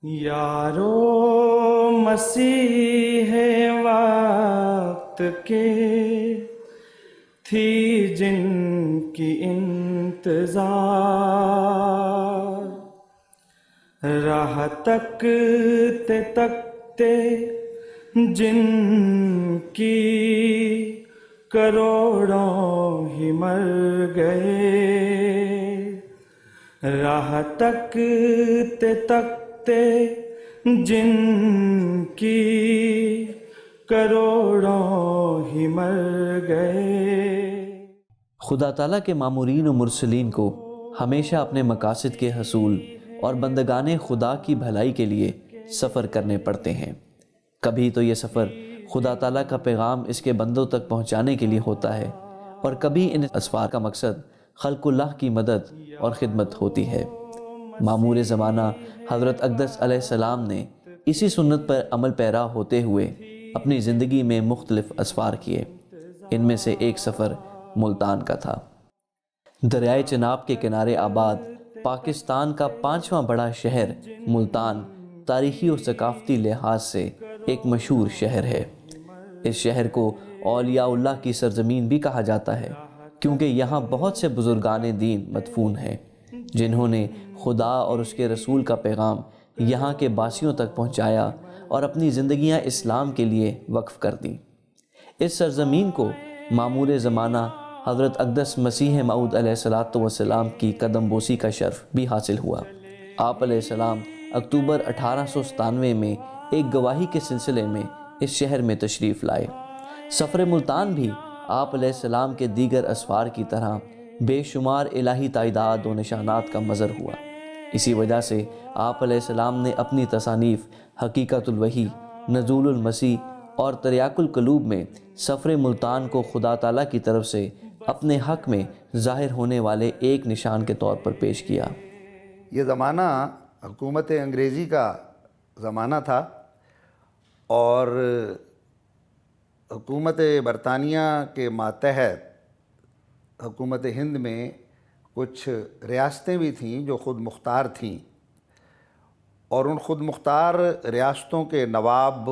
یارو مسیح وقت کے تھی جن کی انتظار، راہ تکتے تکتے جن کی کروڑوں ہی مر گئے، راہ تکتے تکتے جن کی کروڑوں ہی مر گئے۔ خدا تعالیٰ کے مامورین و مرسلین کو ہمیشہ اپنے مقاصد کے حصول اور بندگان خدا کی بھلائی کے لیے سفر کرنے پڑتے ہیں۔ کبھی تو یہ سفر خدا تعالیٰ کا پیغام اس کے بندوں تک پہنچانے کے لیے ہوتا ہے، اور کبھی ان اسفار کا مقصد خلق اللہ کی مدد اور خدمت ہوتی ہے۔ مامور زمانہ حضرت اقدس علیہ السلام نے اسی سنت پر عمل پیرا ہوتے ہوئے اپنی زندگی میں مختلف اسفار کیے۔ ان میں سے ایک سفر ملتان کا تھا۔ دریائے چناب کے کنارے آباد پاکستان کا 5واں بڑا شہر ملتان تاریخی و ثقافتی لحاظ سے ایک مشہور شہر ہے۔ اس شہر کو اولیاء اللہ کی سرزمین بھی کہا جاتا ہے، کیونکہ یہاں بہت سے بزرگان دین مدفون ہیں جنہوں نے خدا اور اس کے رسول کا پیغام یہاں کے باسیوں تک پہنچایا اور اپنی زندگیاں اسلام کے لیے وقف کر دیں۔ اس سرزمین کو مامور زمانہ حضرت اقدس مسیح موعود علیہ السلام کی قدم بوسی کا شرف بھی حاصل ہوا۔ آپ علیہ السلام اکتوبر 1897 میں ایک گواہی کے سلسلے میں اس شہر میں تشریف لائے۔ سفر ملتان بھی آپ علیہ السلام کے دیگر اسفار کی طرح بے شمار الہی تائیدات و نشانات کا مظہر ہوا۔ اسی وجہ سے آپ علیہ السلام نے اپنی تصانیف حقیقت الوحی، نزول المسیح اور تریاق القلوب میں سفر ملتان کو خدا تعالیٰ کی طرف سے اپنے حق میں ظاہر ہونے والے ایک نشان کے طور پر پیش کیا۔ یہ زمانہ حکومت انگریزی کا زمانہ تھا، اور حکومت برطانیہ کے ماتحت حکومت ہند میں کچھ ریاستیں بھی تھیں جو خود مختار تھیں، اور ان خود مختار ریاستوں کے نواب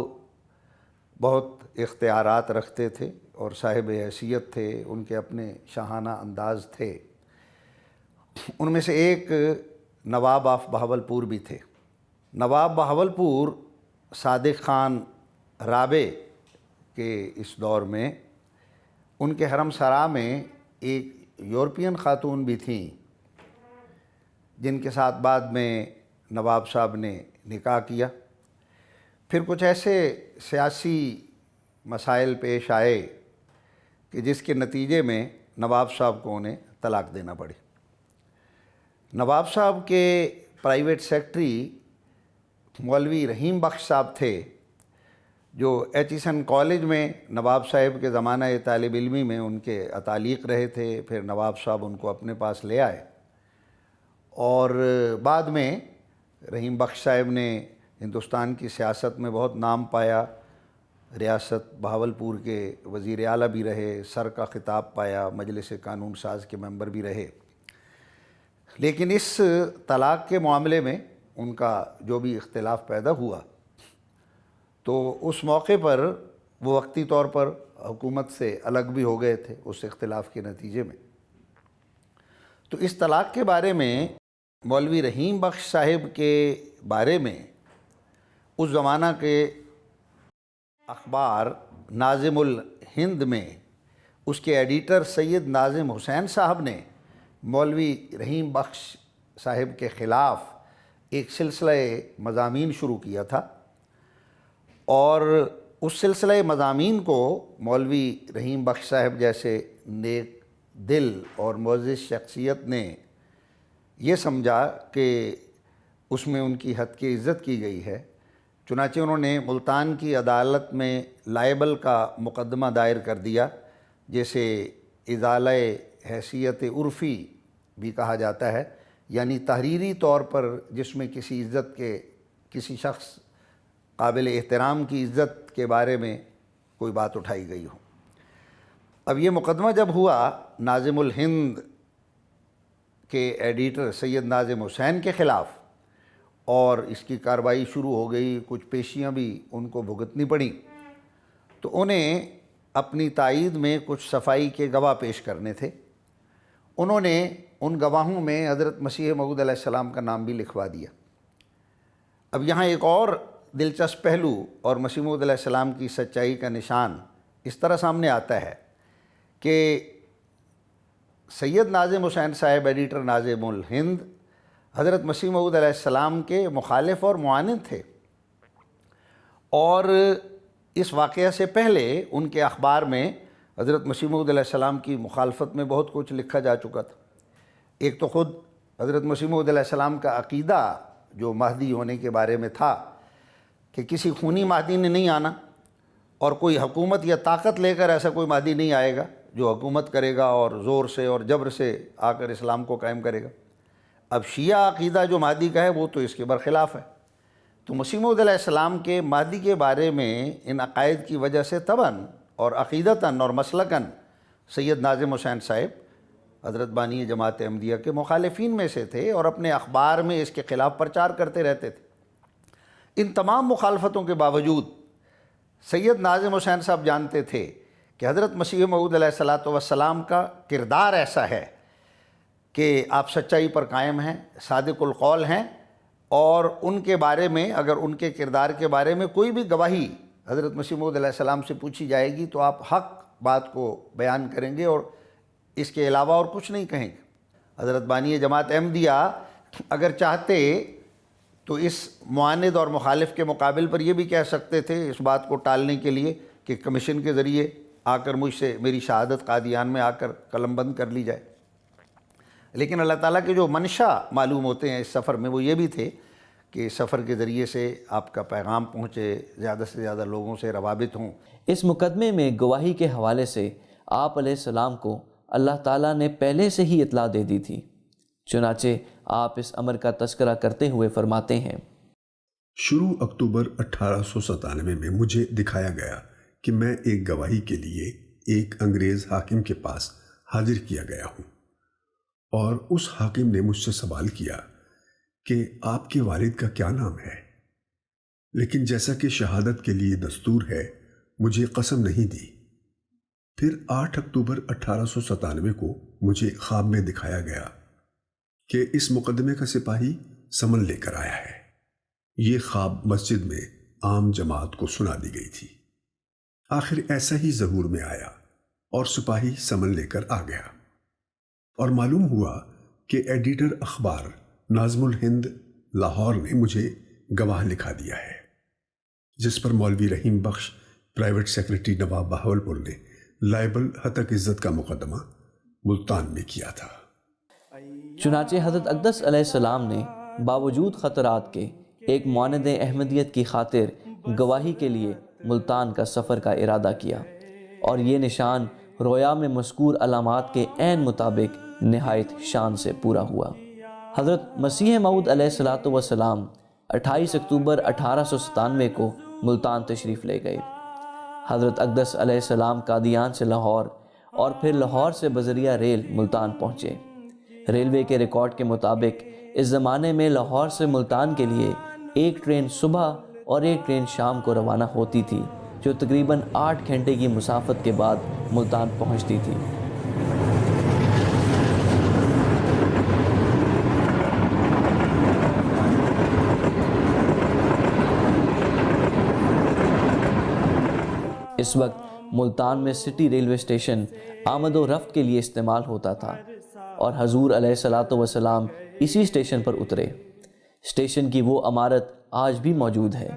بہت اختیارات رکھتے تھے اور صاحب حیثیت تھے، ان کے اپنے شاہانہ انداز تھے۔ ان میں سے ایک نواب آف بہاولپور بھی تھے۔ نواب بہاولپور صادق خان رابع کے اس دور میں ان کے حرم سرا میں ایک یورپین خاتون بھی تھیں، جن کے ساتھ بعد میں نواب صاحب نے نکاح کیا۔ پھر کچھ ایسے سیاسی مسائل پیش آئے کہ جس کے نتیجے میں نواب صاحب کو انہیں طلاق دینا پڑی۔ نواب صاحب کے پرائیویٹ سیکرٹری مولوی رحیم بخش صاحب تھے، جو ایچیسن کالج میں نواب صاحب کے زمانہ طالب علمی میں ان کے اتعلیق رہے تھے۔ پھر نواب صاحب ان کو اپنے پاس لے آئے، اور بعد میں رحیم بخش صاحب نے ہندوستان کی سیاست میں بہت نام پایا، ریاست بہاولپور کے وزیر اعلیٰ بھی رہے، سر کا خطاب پایا، مجلس قانون ساز کے ممبر بھی رہے۔ لیکن اس طلاق کے معاملے میں ان کا جو بھی اختلاف پیدا ہوا، تو اس موقع پر وہ وقتی طور پر حکومت سے الگ بھی ہو گئے تھے اس اختلاف کے نتیجے میں۔ تو اس طلاق کے بارے میں مولوی رحیم بخش صاحب کے بارے میں اس زمانہ کے اخبار ناظم الہند میں اس کے ایڈیٹر سید ناظم حسین صاحب نے مولوی رحیم بخش صاحب کے خلاف ایک سلسلہ مضامین شروع کیا تھا، اور اس سلسلہ مضامین کو مولوی رحیم بخش صاحب جیسے نیک دل اور معزز شخصیت نے یہ سمجھا کہ اس میں ان کی حد کی عزت کی گئی ہے، چنانچہ انہوں نے ملتان کی عدالت میں لائبل کا مقدمہ دائر کر دیا، جیسے ازالہ حیثیت عرفی بھی کہا جاتا ہے، یعنی تحریری طور پر جس میں کسی عزت کے کسی شخص قابل احترام کی عزت کے بارے میں کوئی بات اٹھائی گئی ہو۔ اب یہ مقدمہ جب ہوا ناظم الہند کے ایڈیٹر سید ناظم حسین کے خلاف، اور اس کی کارروائی شروع ہو گئی، کچھ پیشیاں بھی ان کو بھگتنی پڑیں، تو انہیں اپنی تائید میں کچھ صفائی کے گواہ پیش کرنے تھے۔ انہوں نے ان گواہوں میں حضرت مسیح موعود علیہ السلام کا نام بھی لکھوا دیا۔ اب یہاں ایک اور دلچسپ پہلو اور مسیح موعود علیہ السلام کی سچائی کا نشان اس طرح سامنے آتا ہے کہ سید ناظم حسین صاحب، ایڈیٹر ناظم الہند، حضرت مسیح موعود علیہ السلام کے مخالف اور معاند تھے، اور اس واقعہ سے پہلے ان کے اخبار میں حضرت مسیح موعود علیہ السلام کی مخالفت میں بہت کچھ لکھا جا چکا تھا۔ ایک تو خود حضرت مسیح موعود علیہ السلام کا عقیدہ جو مہدی ہونے کے بارے میں تھا کہ کسی خونی مہدی نے نہیں آنا، اور کوئی حکومت یا طاقت لے کر ایسا کوئی مہدی نہیں آئے گا جو حکومت کرے گا اور زور سے اور جبر سے آ کر اسلام کو قائم کرے گا۔ اب شیعہ عقیدہ جو مہدی کا ہے وہ تو اس کے برخلاف ہے۔ تو مسیح موعود علیہ السلام کے مہدی کے بارے میں ان عقائد کی وجہ سے طبعاً اور عقیدتاً اور مسلکاً سید ناظم حسین صاحب حضرت بانی جماعت احمدیہ کے مخالفین میں سے تھے، اور اپنے اخبار میں اس کے خلاف پرچار کرتے رہتے تھے۔ ان تمام مخالفتوں کے باوجود سید ناظم حسین صاحب جانتے تھے کہ حضرت مسیح موعود علیہ السلام کا کردار ایسا ہے کہ آپ سچائی پر قائم ہیں، صادق القول ہیں، اور ان کے بارے میں اگر ان کے کردار کے بارے میں کوئی بھی گواہی حضرت مسیح موعود علیہ السلام سے پوچھی جائے گی تو آپ حق بات کو بیان کریں گے اور اس کے علاوہ اور کچھ نہیں کہیں گے۔ حضرت بانی جماعت احمدیہ اگر چاہتے تو اس معاند اور مخالف کے مقابل پر یہ بھی کہہ سکتے تھے، اس بات کو ٹالنے کے لیے، کہ کمیشن کے ذریعے آ کر مجھ سے میری شہادت قادیان میں آ کر قلم بند کر لی جائے۔ لیکن اللہ تعالیٰ کے جو منشا معلوم ہوتے ہیں اس سفر میں وہ یہ بھی تھے کہ سفر کے ذریعے سے آپ کا پیغام پہنچے، زیادہ سے زیادہ لوگوں سے روابط ہوں۔ اس مقدمے میں گواہی کے حوالے سے آپ علیہ السلام کو اللہ تعالیٰ نے پہلے سے ہی اطلاع دے دی تھی، چنانچہ آپ اس امر کا تذکرہ کرتے ہوئے فرماتے ہیں: شروع اکتوبر 1897 میں مجھے دکھایا گیا کہ میں ایک گواہی کے لیے ایک انگریز حاکم کے پاس حاضر کیا گیا ہوں، اور اس حاکم نے مجھ سے سوال کیا کہ آپ کے والد کا کیا نام ہے، لیکن جیسا کہ شہادت کے لیے دستور ہے مجھے قسم نہیں دی۔ پھر 8 اکتوبر 1897 کو مجھے خواب میں دکھایا گیا کہ اس مقدمے کا سپاہی سمن لے کر آیا ہے۔ یہ خواب مسجد میں عام جماعت کو سنا دی گئی تھی۔ آخر ایسا ہی ظہور میں آیا اور سپاہی سمن لے کر آ گیا، اور معلوم ہوا کہ ایڈیٹر اخبار ناظم الہند لاہور نے مجھے گواہ لکھا دیا ہے، جس پر مولوی رحیم بخش پرائیویٹ سیکرٹری نواب بہاولپور نے لائبل ہتک عزت کا مقدمہ ملتان میں کیا تھا۔ چنانچہ حضرت اقدس علیہ السلام نے باوجود خطرات کے ایک معاند احمدیت کی خاطر گواہی کے لیے ملتان کا سفر کا ارادہ کیا، اور یہ نشان رویا میں مذکور علامات کے عین مطابق نہایت شان سے پورا ہوا۔ حضرت مسیح موعود علیہ السلام 28 اکتوبر 1897 کو ملتان تشریف لے گئے۔ حضرت اقدس علیہ السلام قادیان سے لاہور اور پھر لاہور سے بذریعہ ریل ملتان پہنچے۔ ریلوے کے ریکارڈ کے مطابق اس زمانے میں لاہور سے ملتان کے لیے ایک ٹرین صبح اور ایک ٹرین شام کو روانہ ہوتی تھی، جو تقریباً 8 گھنٹے کی مسافت کے بعد ملتان پہنچتی تھی۔ اس وقت ملتان میں سٹی ریلوے اسٹیشن آمد و رفت کے لیے استعمال ہوتا تھا، اور حضور علیہ السلام اسی اسٹیشن پر اترے۔ اسٹیشن کی وہ عمارت آج بھی موجود ہے۔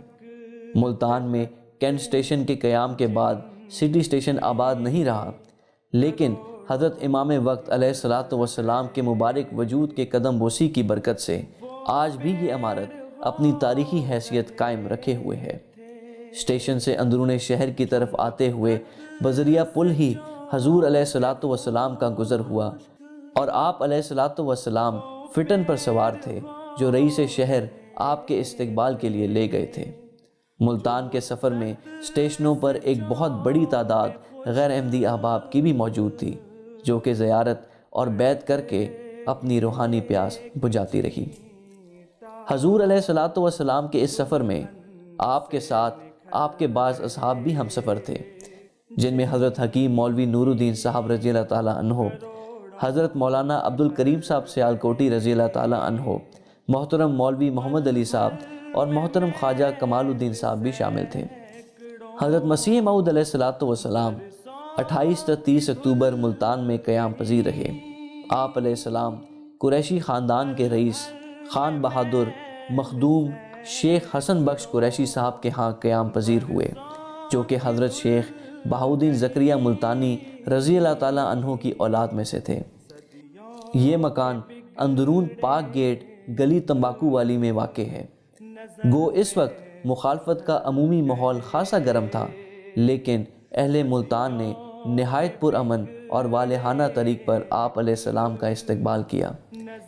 ملتان میں کینٹ اسٹیشن کے قیام کے بعد سٹی اسٹیشن آباد نہیں رہا، لیکن حضرت امام وقت علیہ السلام کے مبارک وجود کے قدم بوسی کی برکت سے آج بھی یہ عمارت اپنی تاریخی حیثیت قائم رکھے ہوئے ہے۔ اسٹیشن سے اندرون شہر کی طرف آتے ہوئے بذریعہ پل ہی حضور علیہ السلام کا گزر ہوا، اور آپ علیہ السلام فٹن پر سوار تھے جو رئیس شہر آپ کے استقبال کے لیے لے گئے تھے۔ ملتان کے سفر میں اسٹیشنوں پر ایک بہت بڑی تعداد غیر احمدی احباب کی بھی موجود تھی، جو کہ زیارت اور بیعت کر کے اپنی روحانی پیاس بجھاتی رہی۔ حضور علیہ الصلوۃ والسلام کے اس سفر میں آپ کے ساتھ آپ کے بعض اصحاب بھی ہم سفر تھے، جن میں حضرت حکیم مولوی نور الدین صاحب رضی اللہ تعالیٰ عنہ، حضرت مولانا عبد الکریم صاحب سیالکوٹی رضی اللہ تعالیٰ عنہ، محترم مولوی محمد علی صاحب اور محترم خواجہ کمال الدین صاحب بھی شامل تھے۔ حضرت مسیح موعود علیہ الصلوۃ والسلام 28 تا 30 اکتوبر ملتان میں قیام پذیر رہے۔ آپ علیہ السلام قریشی خاندان کے رئیس خان بہادر مخدوم شیخ حسن بخش قریشی صاحب کے ہاں قیام پذیر ہوئے، جو کہ حضرت شیخ بہاؤالدین زکریہ ملتانی رضی اللہ تعالیٰ عنہ کی اولاد میں سے تھے۔ یہ مکان اندرون پاک گیٹ گلی تمباکو والی میں واقع ہے۔ گو اس وقت مخالفت کا عمومی ماحول خاصا گرم تھا، لیکن اہل ملتان نے نہایت پرامن اور والہانہ طریق پر آپ علیہ السلام کا استقبال کیا۔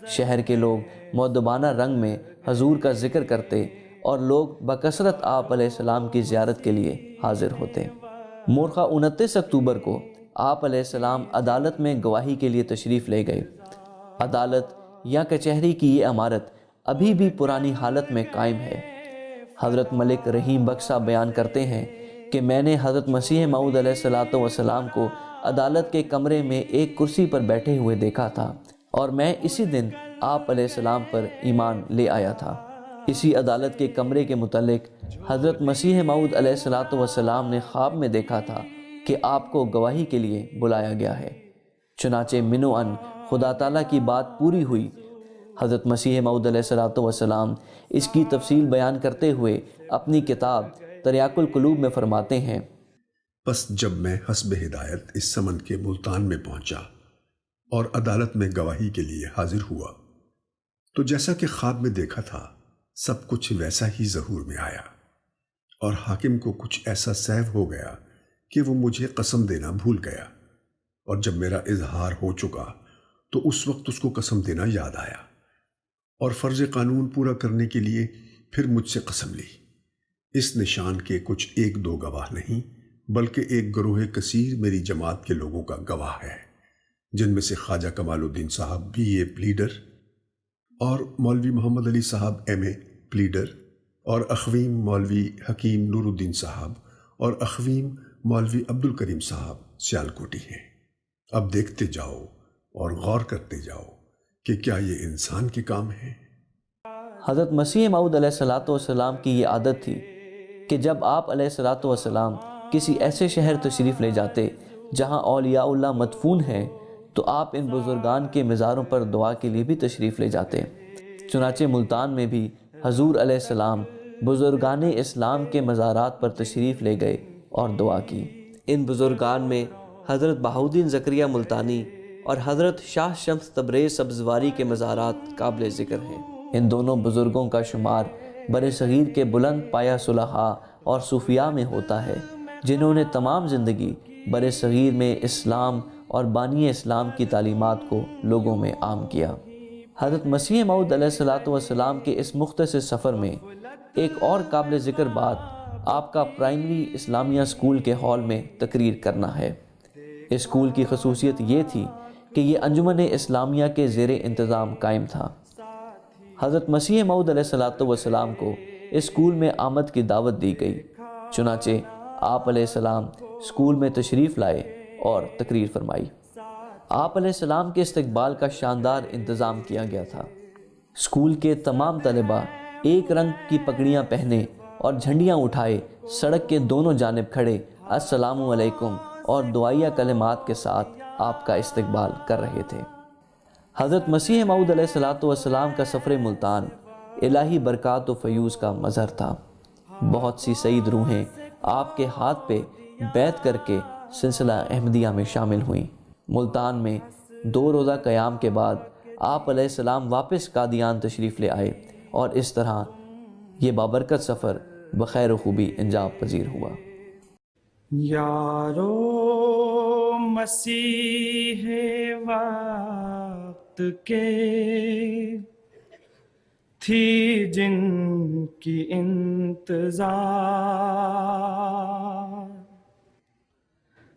شہر کے لوگ مؤدبانہ رنگ میں حضور کا ذکر کرتے اور لوگ بکثرت آپ علیہ السلام کی زیارت کے لیے حاضر ہوتے۔ مورخہ 29 اکتوبر کو آپ علیہ السلام عدالت میں گواہی کے لیے تشریف لے گئے۔ عدالت یا کچہری کی یہ عمارت ابھی بھی پرانی حالت میں قائم ہے۔ حضرت ملک رحیم بخش صاحب بیان کرتے ہیں کہ میں نے حضرت مسیح موعود علیہ الصلوۃ والسلام کو عدالت کے کمرے میں ایک کرسی پر بیٹھے ہوئے دیکھا تھا، اور میں اسی دن آپ علیہ السلام پر ایمان لے آیا تھا۔ اسی عدالت کے کمرے کے متعلق حضرت مسیح موعود علیہ الصلوۃ والسلام نے خواب میں دیکھا تھا کہ آپ کو گواہی کے لیے بلایا گیا ہے۔ چنانچہ منوعاً خدا تعالیٰ کی بات پوری ہوئی۔ حضرت مسیح موعود علیہ الصلوۃ والسلام اس کی تفصیل بیان کرتے ہوئے اپنی کتاب تریاق القلوب میں فرماتے ہیں، پس جب میں حسب ہدایت اس سمن کے ملتان میں پہنچا اور عدالت میں گواہی کے لیے حاضر ہوا، تو جیسا کہ خواب میں دیکھا تھا سب کچھ ویسا ہی ظہور میں آیا، اور حاکم کو کچھ ایسا سہو ہو گیا کہ وہ مجھے قسم دینا بھول گیا، اور جب میرا اظہار ہو چکا تو اس وقت اس کو قسم دینا یاد آیا، اور فرض قانون پورا کرنے کے لیے پھر مجھ سے قسم لی۔ اس نشان کے کچھ ایک دو گواہ نہیں، بلکہ ایک گروہ کثیر میری جماعت کے لوگوں کا گواہ ہے، جن میں سے خواجہ کمال الدین صاحب بی اے پلیڈر، اور مولوی محمد علی صاحب ایم اے پلیڈر، اور اخویم مولوی حکیم نور الدین صاحب اور اخویم مولوی عبد الکریم صاحب سیالکوٹی ہیں۔ اب دیکھتے جاؤ اور غور کرتے جاؤ کہ کیا یہ انسان کے کام ہے۔ حضرت مسیح موعود علیہ الصلوۃ والسلام کی یہ عادت تھی کہ جب آپ علیہ الصلوۃ والسلام کسی ایسے شہر تشریف لے جاتے جہاں اولیاء اللہ مدفون ہیں تو آپ ان بزرگان کے مزاروں پر دعا کے لیے بھی تشریف لے جاتے۔ چنانچہ ملتان میں بھی حضور علیہ السلام بزرگان اسلام کے مزارات پر تشریف لے گئے اور دعا کی۔ ان بزرگان میں حضرت بہاؤالدین زکریہ ملتانی اور حضرت شاہ شمس تبریز سبزواری کے مزارات قابل ذکر ہیں۔ ان دونوں بزرگوں کا شمار بر صغیر کے بلند پایہ صلحاء اور صوفیاء میں ہوتا ہے، جنہوں نے تمام زندگی بر صغیر میں اسلام اور بانی اسلام کی تعلیمات کو لوگوں میں عام کیا۔ حضرت مسیح موعود علیہ الصلوۃ والسلام کے اس مختصر سفر میں ایک اور قابل ذکر بات آپ کا پرائمری اسلامیہ اسکول کے ہال میں تقریر کرنا ہے۔ اسکول کی خصوصیت یہ تھی کہ یہ انجمن اسلامیہ کے زیر انتظام قائم تھا۔ حضرت مسیح موعود علیہ الصلوۃ والسلام کو اسکول میں آمد کی دعوت دی گئی، چنانچہ آپ علیہ السلام اسکول میں تشریف لائے اور تقریر فرمائی۔ آپ علیہ السلام کے استقبال کا شاندار انتظام کیا گیا تھا۔ اسکول کے تمام طلباء ایک رنگ کی پگڑیاں پہنے اور جھنڈیاں اٹھائے سڑک کے دونوں جانب کھڑے السلام علیکم اور دعائیہ کلمات کے ساتھ آپ کا استقبال کر رہے تھے۔ حضرت مسیح موعود علیہ الصلوۃ والسلام کا سفر ملتان الہی برکات و فیوز کا مظہر تھا۔ بہت سی سعید روحیں آپ کے ہاتھ پہ بیعت کر کے سلسلہ احمدیہ میں شامل ہوئیں۔ ملتان میں 2 روزہ قیام کے بعد آپ علیہ السلام واپس قادیان تشریف لے آئے، اور اس طرح یہ بابرکت سفر بخیر و خوبی انجام پذیر ہوا۔ یارو مسیح وقت کے تھی جن کی انتظار،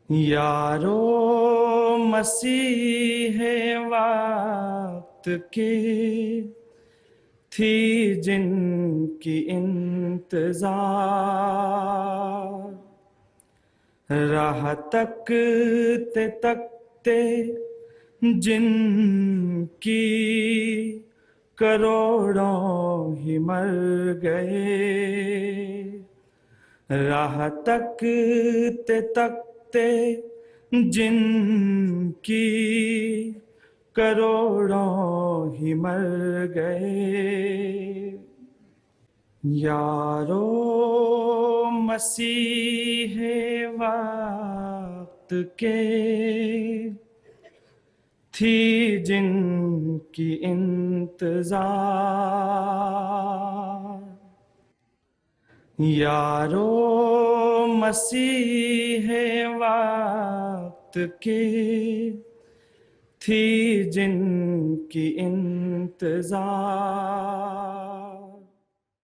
یارو مسیح وقت کے تھی جن کی انتظار، راہ تکتے تکتے جن کی کروڑوں ہی مر گئے، راہ تکتے تکتے جن کی کروڑوں ہی مر گئے۔ یارو مسیح وقت کے تھی جن کی انتظار، یارو مسیح وقت کے تھی جن کی انتظار۔